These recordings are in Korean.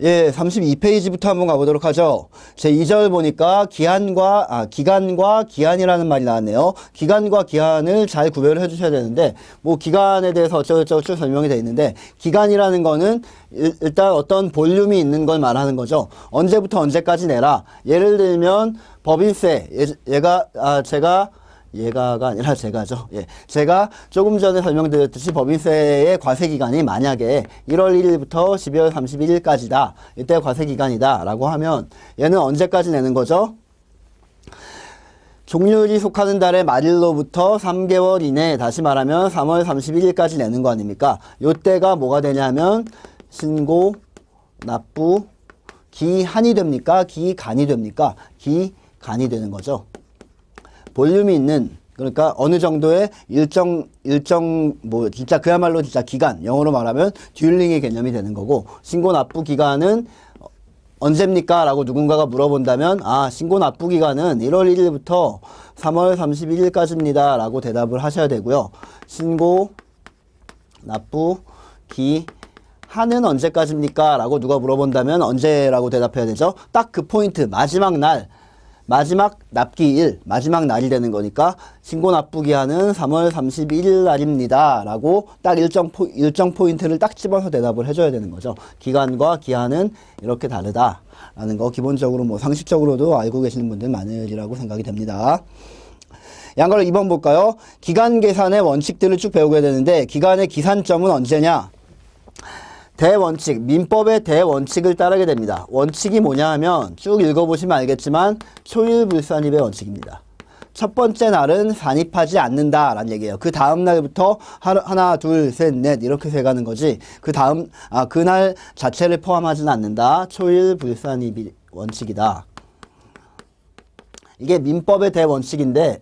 예, 32페이지부터 한번 가보도록 하죠. 제 2절 보니까 기간과 기한이라는 말이 나왔네요. 기간과 기한을 잘 구별을 해주셔야 되는데, 뭐 기간에 대해서 어쩌고저쩌고 쭉 설명이 되어 있는데, 기간이라는 거는 일단 어떤 볼륨이 있는 걸 말하는 거죠. 언제부터 언제까지 내라. 예를 들면 법인세, 얘가가 아니라 제가죠. 예. 제가 조금 전에 설명드렸듯이 법인세의 과세기간이 만약에 1월 1일부터 12월 31일까지다. 이때 과세기간이다. 라고 하면 얘는 언제까지 내는 거죠? 종료일이 속하는 달의 말일로부터 3개월 이내, 다시 말하면 3월 31일까지 내는 거 아닙니까? 요때가 뭐가 되냐면 신고, 납부, 기한이 됩니까? 기간이 됩니까? 기간이 되는 거죠. 볼륨이 있는, 그러니까 어느 정도의 일정 뭐 진짜 그야말로 진짜 기간, 영어로 말하면 듀얼링의 개념이 되는 거고, 신고 납부 기간은 언제입니까? 라고 누군가가 물어본다면, 신고 납부 기간은 1월 1일부터 3월 31일까지입니다. 라고 대답을 하셔야 되고요. 신고 납부 기한은 언제까지입니까? 라고 누가 물어본다면 언제라고 대답해야 되죠? 딱 그 포인트, 마지막 납기일, 마지막 날이 되는 거니까 신고 납부 기한은 3월 31일 날입니다. 라고 딱 일정 포인트를 딱 집어서 대답을 해줘야 되는 거죠. 기간과 기한은 이렇게 다르다. 라는 거 기본적으로 뭐 상식적으로도 알고 계시는 분들 많으리라고 생각이 됩니다. 양가로 2번 볼까요? 기간 계산의 원칙들을 쭉 배우게 되는데 기간의 기산점은 언제냐? 대원칙, 민법의 대원칙을 따르게 됩니다. 원칙이 뭐냐 하면 쭉 읽어보시면 알겠지만 초일불산입의 원칙입니다. 첫 번째 날은 산입하지 않는다라는 얘기예요. 그 다음 날부터 하나, 둘, 셋, 넷 이렇게 세가는 거지. 그날 자체를 포함하지는 않는다. 초일불산입이 원칙이다. 이게 민법의 대원칙인데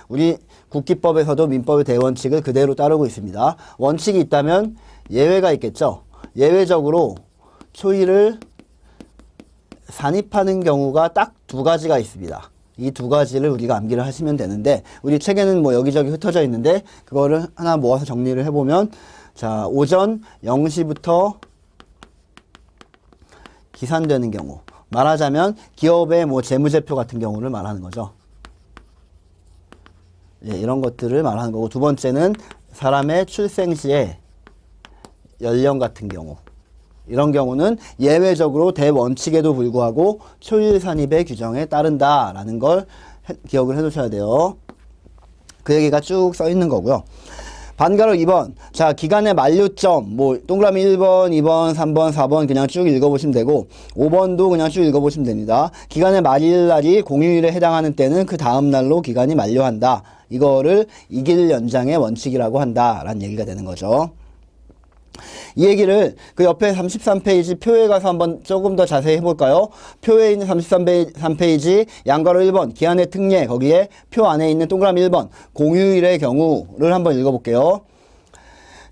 우리 국기법에서도 민법의 대원칙을 그대로 따르고 있습니다. 원칙이 있다면 예외가 있겠죠. 예외적으로 초일을 산입하는 경우가 딱 두 가지가 있습니다. 이 두 가지를 우리가 암기를 하시면 되는데 우리 책에는 뭐 여기저기 흩어져 있는데 그거를 하나 모아서 정리를 해보면 자, 오전 0시부터 기산되는 경우 말하자면 기업의 뭐 재무제표 같은 경우를 말하는 거죠. 예, 이런 것들을 말하는 거고 두 번째는 사람의 출생시에 연령 같은 경우 이런 경우는 예외적으로 대원칙에도 불구하고 초일 산입의 규정에 따른다라는 걸 기억을 해 두셔야 돼요. 그 얘기가 쭉 써 있는 거고요. 반가로 2번. 자, 기간의 만료점. 뭐 동그라미 1번, 2번, 3번, 4번 그냥 쭉 읽어보시면 되고 5번도 그냥 쭉 읽어보시면 됩니다. 기간의 만일날이 공휴일에 해당하는 때는 그 다음 날로 기간이 만료한다. 이거를 이길 연장의 원칙이라고 한다라는 얘기가 되는 거죠. 이 얘기를 그 옆에 33페이지 표에 가서 한번 조금 더 자세히 해볼까요? 표에 있는 33페이지 양가로 1번 기한의 특례 거기에 표 안에 있는 동그라미 1번 공휴일의 경우를 한번 읽어볼게요.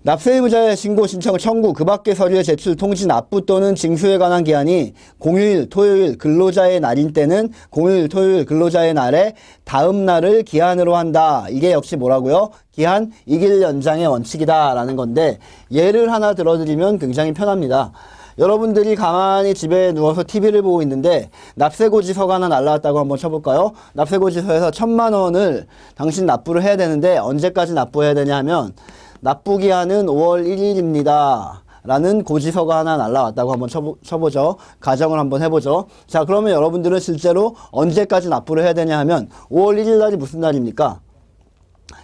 납세의무자의 신고 신청 청구 그 밖의 서류의 제출 통지 납부 또는 징수에 관한 기한이 공휴일 토요일 근로자의 날인 때는 공휴일 토요일 근로자의 날에 다음 날을 기한으로 한다. 이게 역시 뭐라고요? 기한 이길 연장의 원칙이다 라는 건데 예를 하나 들어드리면 굉장히 편합니다. 여러분들이 가만히 집에 누워서 TV를 보고 있는데 납세고지서가 하나 날라왔다고 한번 쳐볼까요? 납세고지서에서 1,000만 원을 당신 납부를 해야 되는데 언제까지 납부해야 되냐 하면 납부기한은 5월 1일입니다. 라는 고지서가 하나 날라왔다고 한번 쳐보죠. 가정을 한번 해보죠. 자, 그러면 여러분들은 실제로 언제까지 납부를 해야 되냐 하면 5월 1일 날이 무슨 날입니까?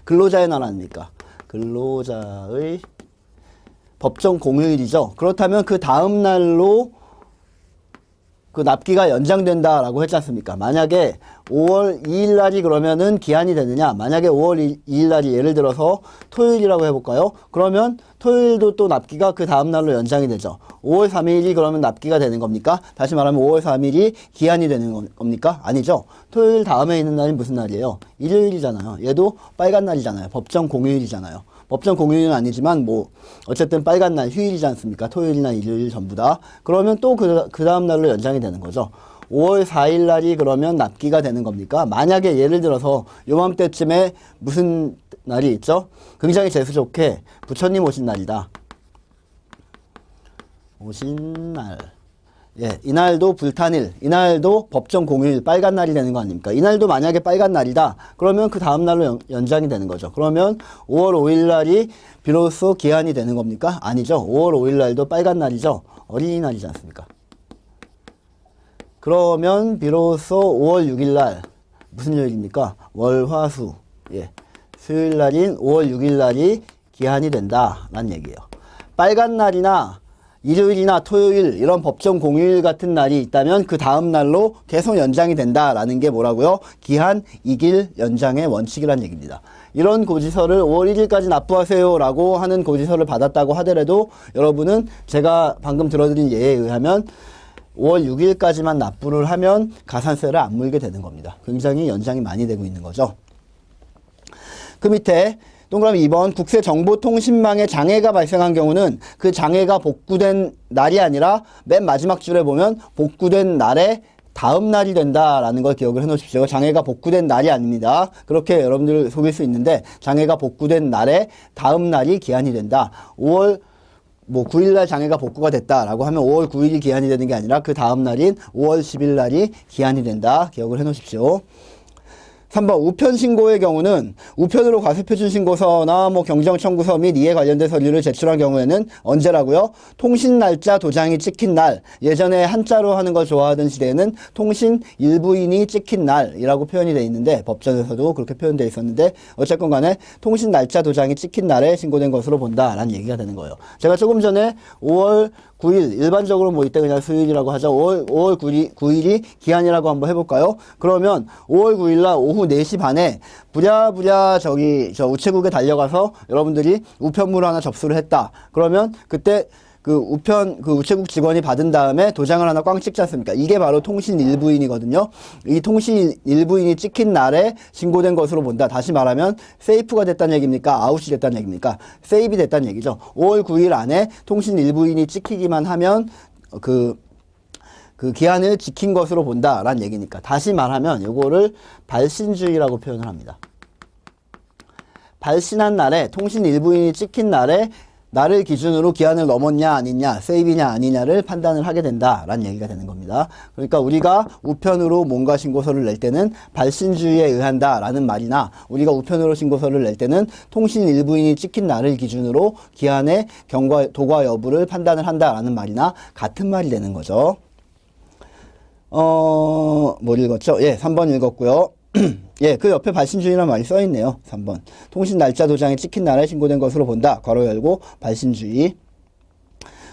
근로자의 날 아닙니까? 근로자의 법정 공휴일이죠. 그렇다면 그 다음 날로 그 납기가 연장된다라고 했지 않습니까? 만약에 5월 2일 날이 그러면은 기한이 되느냐? 만약에 5월 2일 날이 예를 들어서 토요일이라고 해볼까요? 그러면 토요일도 또 납기가 그 다음 날로 연장이 되죠. 5월 3일이 그러면 납기가 되는 겁니까? 다시 말하면 5월 3일이 기한이 되는 겁니까? 아니죠. 토요일 다음에 있는 날이 무슨 날이에요? 일요일이잖아요. 얘도 빨간 날이잖아요. 법정 공휴일이잖아요. 법정 공휴일은 아니지만 뭐 어쨌든 빨간 날 휴일이지 않습니까? 토요일이나 일요일 전부 다. 그러면 또 그 다음 날로 연장이 되는 거죠. 5월 4일 날이 그러면 납기가 되는 겁니까? 만약에 예를 들어서 요맘때쯤에 무슨 날이 있죠? 굉장히 재수 좋게 부처님 오신 날이다. 오신 날. 예, 이날도 불탄일, 이날도 법정 공휴일, 빨간 날이 되는 거 아닙니까? 이날도 만약에 빨간 날이다. 그러면 그 다음 날로 연장이 되는 거죠. 그러면 5월 5일 날이 비로소 기한이 되는 겁니까? 아니죠. 5월 5일 날도 빨간 날이죠. 어린이날이지 않습니까? 그러면 비로소 5월 6일 날 무슨 요일입니까? 월화수. 예. 수요일 날인 5월 6일 날이 기한이 된다라는 얘기예요. 빨간 날이나 일요일이나 토요일 이런 법정 공휴일 같은 날이 있다면 그 다음 날로 계속 연장이 된다라는 게 뭐라고요? 기한 이길 연장의 원칙이란 얘기입니다. 이런 고지서를 5월 1일까지 납부하세요 라고 하는 고지서를 받았다고 하더라도 여러분은 제가 방금 들어드린 예에 의하면 5월 6일까지만 납부를 하면 가산세를 안 물게 되는 겁니다. 굉장히 연장이 많이 되고 있는 거죠. 그 밑에 동그라미 2번 국세정보통신망에 장애가 발생한 경우는 그 장애가 복구된 날이 아니라 맨 마지막 줄에 보면 복구된 날에 다음 날이 된다라는 걸 기억을 해 놓으십시오. 장애가 복구된 날이 아닙니다. 그렇게 여러분들 속일 수 있는데 장애가 복구된 날에 다음 날이 기한이 된다. 5월 9일 날 장애가 복구가 됐다라고 하면 5월 9일이 기한이 되는 게 아니라 그 다음 날인 5월 10일 날이 기한이 된다. 기억을 해 놓으십시오. 3번 우편 신고의 경우는 우편으로 과세표준 신고서나 경정 청구서 및 이에 관련된 서류를 제출한 경우에는 언제라고요? 통신 날짜 도장이 찍힌 날. 예전에 한자로 하는 걸 좋아하던 시대에는 통신 일부인이 찍힌 날이라고 표현이 되어 있는데 법전에서도 그렇게 표현되어 있었는데 어쨌건 간에 통신 날짜 도장이 찍힌 날에 신고된 것으로 본다라는 얘기가 되는 거예요. 제가 조금 전에 5월 9일 일반적으로 이때 그냥 수요일이라고 하죠. 5월 9일이 기한이라고 한번 해볼까요? 그러면 5월 9일 날 오후 4시 반에 부랴부랴 저 우체국에 달려가서 여러분들이 우편물을 하나 접수를 했다. 그러면 그때 그 우체국 직원이 받은 다음에 도장을 하나 꽝 찍지 않습니까? 이게 바로 통신 일부인이거든요. 이 통신 일부인이 찍힌 날에 신고된 것으로 본다. 다시 말하면 세이프가 됐다는 얘기입니까? 아웃이 됐다는 얘기입니까? 세이브이 됐다는 얘기죠. 5월 9일 안에 통신 일부인이 찍히기만 하면 그 기한을 지킨 것으로 본다라는 얘기니까. 다시 말하면 요거를 발신주의라고 표현을 합니다. 발신한 날에 통신 일부인이 찍힌 날에 나를 기준으로 기한을 넘었냐 아니냐 세이브냐 아니냐를 판단을 하게 된다라는 얘기가 되는 겁니다. 그러니까 우리가 우편으로 뭔가 신고서를 낼 때는 발신주의에 의한다라는 말이나 우리가 우편으로 신고서를 낼 때는 통신 일부인이 찍힌 날을 기준으로 기한의 도과 여부를 판단을 한다라는 말이나 같은 말이 되는 거죠. 뭘 읽었죠? 예, 3번 읽었고요. 예, 그 옆에 발신주의라는 말이 써있네요. 3번. 통신 날짜 도장에 찍힌 날에 신고된 것으로 본다. 괄호 열고 발신주의.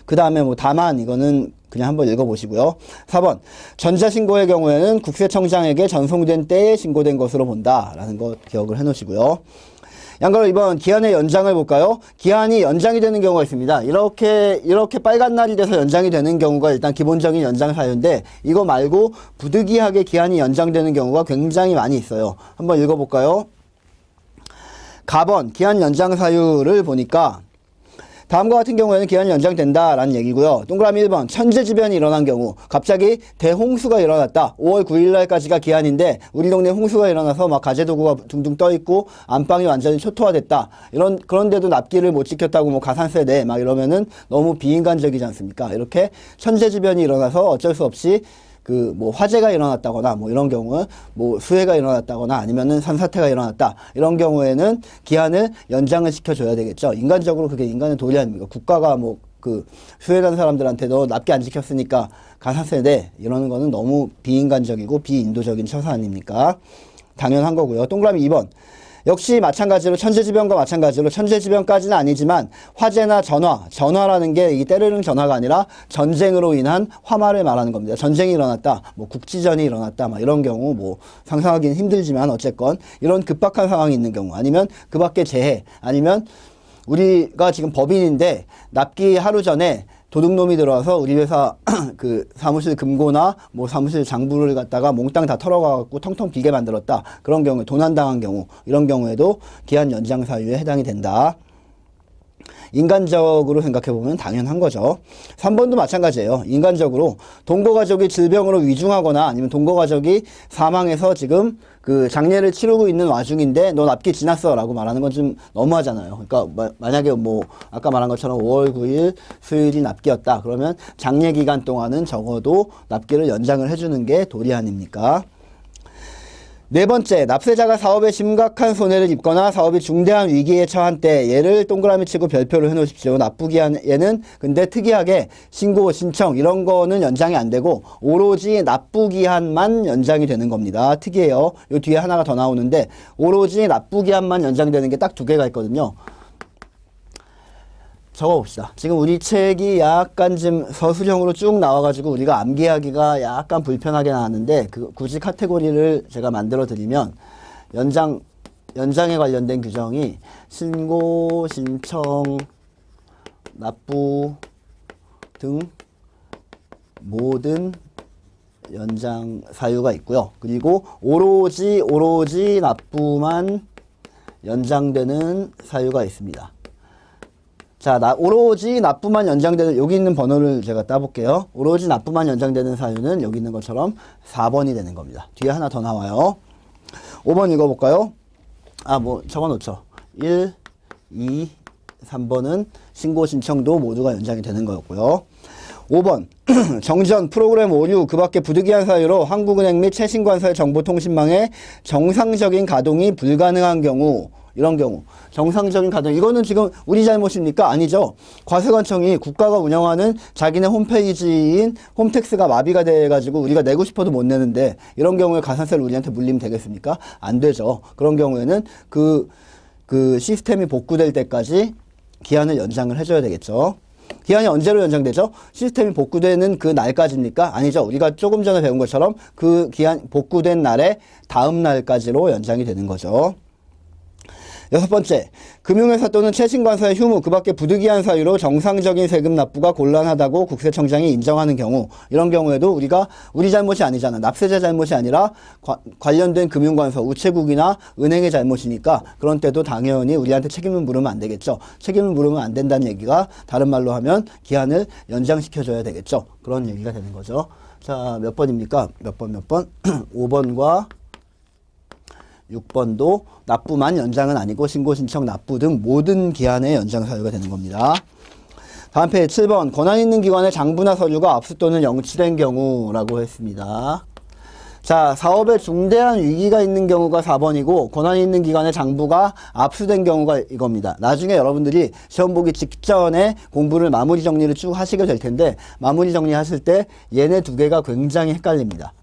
그 다음에 다만 이거는 그냥 한번 읽어보시고요. 4번. 전자신고의 경우에는 국세청장에게 전송된 때에 신고된 것으로 본다. 라는 거 기억을 해 놓으시고요. 양가로 2번 기한의 연장을 볼까요? 기한이 연장이 되는 경우가 있습니다. 이렇게 빨간 날이 돼서 연장이 되는 경우가 일단 기본적인 연장 사유인데 이거 말고 부득이하게 기한이 연장되는 경우가 굉장히 많이 있어요. 한번 읽어볼까요? 가번 기한 연장 사유를 보니까 다음과 같은 경우에는 기한이 연장된다라는 얘기고요. 동그라미 1번 천재지변이 일어난 경우 갑자기 대홍수가 일어났다. 5월 9일 날까지가 기한인데 우리 동네 홍수가 일어나서 가재도구가 둥둥 떠있고 안방이 완전히 초토화됐다. 그런데도 납기를 못 지켰다고 가산세 내 이러면은 너무 비인간적이지 않습니까? 이렇게 천재지변이 일어나서 어쩔 수 없이 화재가 일어났다거나 이런 경우 수해가 일어났다거나 아니면은 산사태가 일어났다. 이런 경우에는 기한을 연장을 시켜줘야 되겠죠. 인간적으로 그게 인간의 도리 아닙니까? 국가가 수해간 사람들한테도 납기 안 지켰으니까 가산세 내 이러는 거는 너무 비인간적이고 비인도적인 처사 아닙니까? 당연한 거고요. 동그라미 2번. 역시 마찬가지로 천재지변과 마찬가지로 천재지변까지는 아니지만 화재나 전화라는 게 이 때르릉 전화가 아니라 전쟁으로 인한 화마를 말하는 겁니다. 전쟁이 일어났다, 국지전이 일어났다, 이런 경우 상상하기는 힘들지만 어쨌건 이런 급박한 상황이 있는 경우 아니면 그 밖에 재해 아니면 우리가 지금 법인인데 납기 하루 전에 도둑놈이 들어와서 우리 회사 사무실 금고나 사무실 장부를 갖다가 몽땅 다 털어가갖고 텅텅 비게 만들었다. 그런 경우에 도난당한 경우 이런 경우에도 기한 연장 사유에 해당이 된다. 인간적으로 생각해보면 당연한 거죠. 3번도 마찬가지예요. 인간적으로 동거가족이 질병으로 위중하거나 아니면 동거가족이 사망해서 지금 그 장례를 치르고 있는 와중인데 너 납기 지났어 라고 말하는 건 좀 너무하잖아요. 그러니까 만약에 뭐 아까 말한 것처럼 5월 9일 수요일이 납기였다. 그러면 장례 기간 동안은 적어도 납기를 연장을 해주는 게 도리 아닙니까? 네 번째, 납세자가 사업에 심각한 손해를 입거나 사업이 중대한 위기에 처한 때 얘를 동그라미 치고 별표를 해놓으십시오. 납부기한에는 근데 특이하게 신고, 신청 이런 거는 연장이 안 되고 오로지 납부기한만 연장이 되는 겁니다. 특이해요. 요 뒤에 하나가 더 나오는데 오로지 납부기한만 연장되는 게 딱 두 개가 있거든요. 적어봅시다. 지금 우리 책이 약간 좀 서술형으로 쭉 나와가지고 우리가 암기하기가 약간 불편하게 나왔는데 굳이 카테고리를 제가 만들어 드리면 연장에 관련된 규정이 신고, 신청, 납부 등 모든 연장 사유가 있고요. 그리고 오로지 납부만 연장되는 사유가 있습니다. 자, 오로지 납부만 연장되는, 여기 있는 번호를 제가 따볼게요. 오로지 납부만 연장되는 사유는 여기 있는 것처럼 4번이 되는 겁니다. 뒤에 하나 더 나와요. 5번 읽어볼까요? 뭐 적어놓죠. 1, 2, 3번은 신고 신청도 모두가 연장이 되는 거였고요. 5번 정전, 프로그램 오류, 그 밖에 부득이한 사유로 한국은행 및 최신관서의 정보통신망의 정상적인 가동이 불가능한 경우, 이런 경우 정상적인 가동, 이거는 지금 우리 잘못입니까? 아니죠. 과세관청이 국가가 운영하는 자기네 홈페이지인 홈택스가 마비가 돼가지고 우리가 내고 싶어도 못 내는데 이런 경우에 가산세를 우리한테 물리면 되겠습니까? 안 되죠. 그런 경우에는 그 시스템이 복구될 때까지 기한을 연장을 해줘야 되겠죠. 기한이 언제로 연장되죠? 시스템이 복구되는 그 날까지입니까? 아니죠. 우리가 조금 전에 배운 것처럼 그 기한 복구된 날에 다음 날까지로 연장이 되는 거죠. 6번째, 금융회사 또는 최신관서의 휴무, 그 밖에 부득이한 사유로 정상적인 세금 납부가 곤란하다고 국세청장이 인정하는 경우, 이런 경우에도 우리 잘못이 아니잖아. 납세자 잘못이 아니라 관련된 금융관서, 우체국이나 은행의 잘못이니까 그런 때도 당연히 우리한테 책임을 물으면 안 되겠죠. 책임을 물으면 안 된다는 얘기가 다른 말로 하면 기한을 연장시켜줘야 되겠죠. 그런 얘기가 되는 거죠. 자, 몇 번입니까? 몇 번? 5번과 6번도 납부만 연장은 아니고 신고, 신청, 납부 등 모든 기한의 연장 사유가 되는 겁니다. 다음 페이지 7번, 권한 있는 기관의 장부나 서류가 압수 또는 영치된 경우라고 했습니다. 자, 사업에 중대한 위기가 있는 경우가 4번이고 권한이 있는 기관의 장부가 압수된 경우가 이겁니다. 나중에 여러분들이 시험 보기 직전에 공부를 마무리 정리를 쭉 하시게 될 텐데 마무리 정리하실 때 얘네 두 개가 굉장히 헷갈립니다.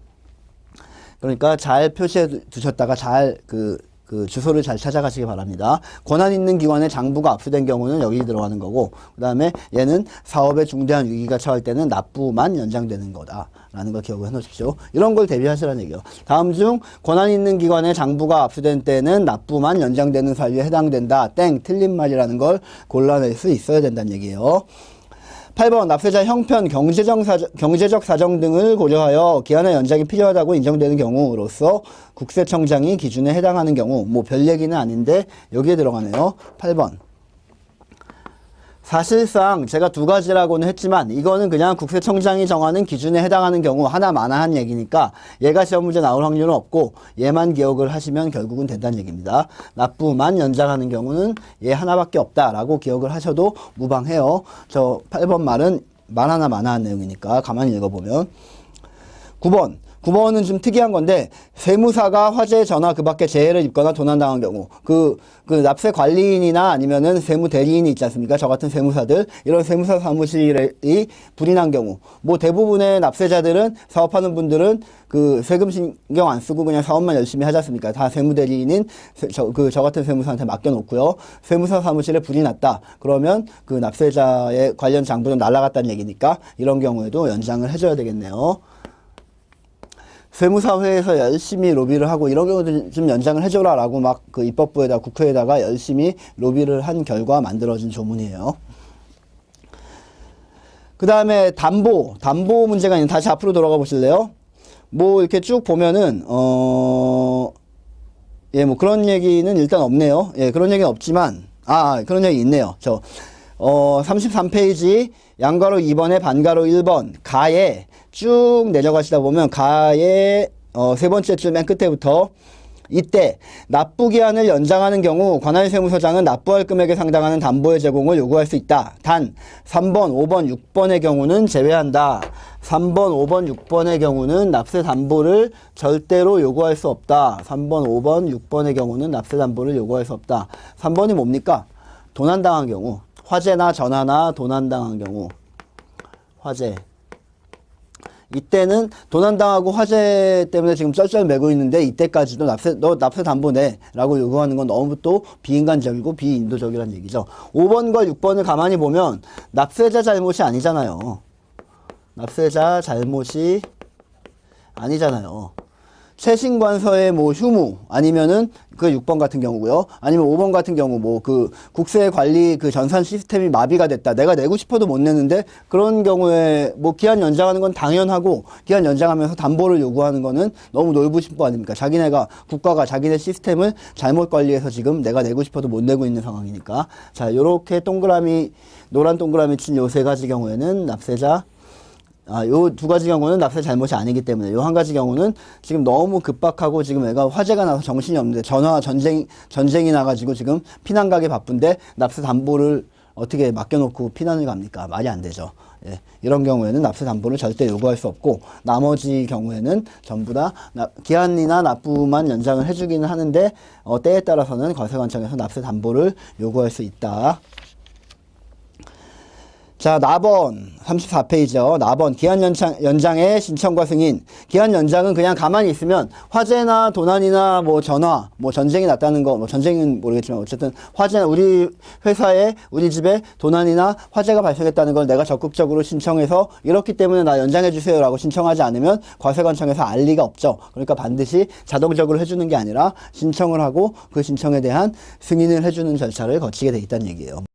그러니까 잘 표시해 두셨다가 잘 그 주소를 잘 찾아가시기 바랍니다. 권한 있는 기관의 장부가 압수된 경우는 여기 들어가는 거고, 그 다음에 얘는 사업에 중대한 위기가 처할 때는 납부만 연장되는 거다라는 걸 기억을 해놓으십시오. 이런 걸 대비하시라는 얘기예요. 다음 중 권한 있는 기관의 장부가 압수된 때는 납부만 연장되는 사유에 해당된다. 땡, 틀린 말이라는 걸 골라낼 수 있어야 된다는 얘기예요. 8번, 납세자 형편, 경제적 사정 등을 고려하여 기한의 연장이 필요하다고 인정되는 경우로서 국세청장이 기준에 해당하는 경우, 뭐 별 얘기는 아닌데 여기에 들어가네요. 8번. 사실상 제가 두 가지라고는 했지만 이거는 그냥 국세청장이 정하는 기준에 해당하는 경우 하나마나한 얘기니까 얘가 시험 문제 나올 확률은 없고 얘만 기억을 하시면 결국은 된다는 얘기입니다. 납부만 연장하는 경우는 얘 하나밖에 없다라고 기억을 하셔도 무방해요. 저 8번 말은 말 하나 마나한 내용이니까 가만히 읽어보면 9번은 좀 특이한 건데 세무사가 화재 전화 그 밖에 재해를 입거나 도난당한 경우 그 납세 관리인이나 아니면은 세무 대리인이 있지 않습니까? 저 같은 세무사들, 이런 세무사 사무실이 불이 난 경우, 뭐 대부분의 납세자들은, 사업하는 분들은 그 세금 신경 안 쓰고 그냥 사업만 열심히 하지 않습니까? 다 세무 대리인인 저 같은 세무사한테 맡겨놓고요. 세무사 사무실에 불이 났다. 그러면 그 납세자의 관련 장부는 날아갔다는 얘기니까 이런 경우에도 연장을 해줘야 되겠네요. 세무사회에서 열심히 로비를 하고 이런 경우도 좀 연장을 해줘라 라고 막 그 입법부에다 국회에다가 열심히 로비를 한 결과 만들어진 조문이에요. 그 다음에 담보 문제가 있는, 다시 앞으로 돌아가 보실래요? 뭐 이렇게 쭉 보면은 뭐 그런 얘기는 일단 없네요. 예, 그런 얘기는 없지만 그런 얘기 있네요. 33페이지 양가로 2번에 반가로 1번 가에 쭉 내려가시다 보면 가에 세 번째 줄 맨 끝에부터 이때 납부기한을 연장하는 경우 관할세무서장은 납부할 금액에 상당하는 담보의 제공을 요구할 수 있다. 단 3번, 5번, 6번의 경우는 제외한다. 3번, 5번, 6번의 경우는 납세 담보를 절대로 요구할 수 없다. 3번, 5번, 6번의 경우는 납세 담보를 요구할 수 없다. 3번이 뭡니까? 도난당한 경우. 화재나 전화나 도난당한 경우. 화재. 이때는 도난당하고 화재 때문에 지금 쩔쩔매고 있는데 이때까지도 납세 담보 내라고 요구하는 건 너무 또 비인간적이고 비인도적이라는 얘기죠. 5번과 6번을 가만히 보면 납세자 잘못이 아니잖아요. 납세자 잘못이 아니잖아요. 최신관서의 뭐 휴무 아니면은 그 6번 같은 경우고요. 아니면 5번 같은 경우 뭐 그 국세 관리 그 전산 시스템이 마비가 됐다. 내가 내고 싶어도 못 내는데 그런 경우에 뭐 기한 연장하는 건 당연하고 기한 연장하면서 담보를 요구하는 거는 너무 놀부심보 아닙니까? 자기네가 국가가 자기네 시스템을 잘못 관리해서 지금 내가 내고 싶어도 못 내고 있는 상황이니까. 자, 요렇게 동그라미 노란 동그라미 친 요 세 가지 경우에는 납세자 요 두 가지 경우는 납세 잘못이 아니기 때문에 요 한 가지 경우는 지금 너무 급박하고 지금 애가 화재가 나서 정신이 없는데 전쟁이 나가지고 지금 피난 가기 바쁜데 납세 담보를 어떻게 맡겨놓고 피난을 갑니까? 말이 안 되죠. 예, 이런 경우에는 납세 담보를 절대 요구할 수 없고 나머지 경우에는 전부 다 기한이나 납부만 연장을 해주기는 하는데 때에 따라서는 과세관청에서 납세 담보를 요구할 수 있다. 자, 나번 34페이지요. 나번 기한 연장의 신청과 승인. 기한 연장은 그냥 가만히 있으면 화재나 도난이나 뭐 전화, 뭐 전쟁이 났다는 거, 뭐 전쟁은 모르겠지만 어쨌든 화재나 우리 회사에 우리 집에 도난이나 화재가 발생했다는 걸 내가 적극적으로 신청해서 이렇기 때문에 나 연장해 주세요라고 신청하지 않으면 과세관청에서 알 리가 없죠. 그러니까 반드시 자동적으로 해주는 게 아니라 신청을 하고 그 신청에 대한 승인을 해주는 절차를 거치게 돼 있다는 얘기예요.